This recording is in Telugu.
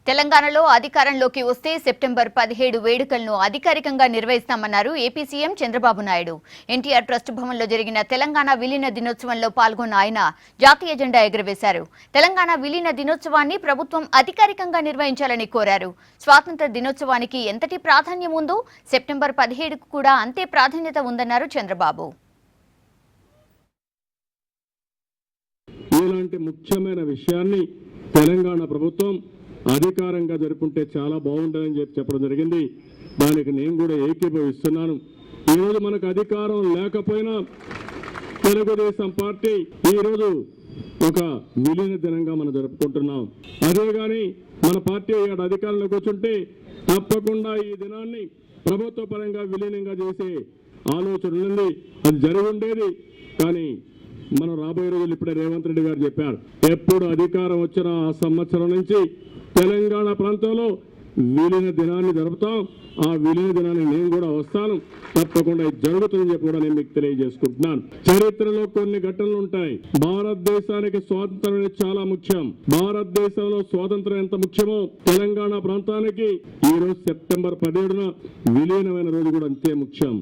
తెలంగాణలో అధికారంలోకి వస్తే సెప్టెంబర్ 17 వేడుకలను అధికారికంగా నిర్వహిస్తామన్నారు AP CM Chandrababu Naidu. NTR trust భవన్లో జరిగిన తెలంగాణ విలీన దినోత్సవంలో పాల్గొన్న ఆయన జాతీయ జెండా ఎగురవేశారు. తెలంగాణ విలీన దినోత్సవాన్ని ప్రభుత్వం అధికారికంగా నిర్వహించాలని కోరారు. స్వాతంత్ర దినోత్సవానికి ఎంతటి ప్రాధాన్యం ఉందో సెప్టెంబర్ 17కు కూడా అంతే ప్రాధాన్యత ఉందన్నారు చంద్రబాబు. ఇలాంటి ముఖ్యమైన విషయాన్ని తెలంగాణ ప్రభుత్వం అధికారంగా జరుపుకుంటే చాలా బాగుంటుందని చెప్పడం జరిగింది. దానికి నేను కూడా ఏకీభవిస్తున్నాను. ఈరోజు మనకు అధికారం లేకపోయినా తెలుగుదేశం పార్టీ ఈరోజు ఒక విలీన దినంగా మనం జరుపుకుంటున్నాం. అదే కానీ మన పార్టీ అధికారంలోకి వచ్చుంటే తప్పకుండా ఈ దినాన్ని ప్రభుత్వ పరంగా విలీనంగా చేసే ఆలోచన ఉంది. అది జరిగి ఉండేది. కానీ మనం రాబోయే రోజులు ఇప్పుడే రేవంత్ రెడ్డి గారు చెప్పారు, ఎప్పుడు అధికారం వచ్చిన ఆ సంవత్సరం నుంచి తెలంగాణ ప్రాంతంలో విలీన దినాన్ని జరుపుతాం. ఆ విలీన దినాన్ని నేను కూడా వస్తాను, తప్పకుండా ఇది జరుగుతుందని చెప్పి కూడా నేను మీకు తెలియజేసుకుంటున్నాను. చరిత్రలో కొన్ని ఘటనలు ఉంటాయి. భారతదేశానికి స్వాతంత్రం అనేది చాలా ముఖ్యం. భారతదేశంలో స్వాతంత్రం ఎంత ముఖ్యమో తెలంగాణ ప్రాంతానికి ఈ రోజు సెప్టెంబర్ 17న విలీనమైన రోజు కూడా అంతే ముఖ్యం.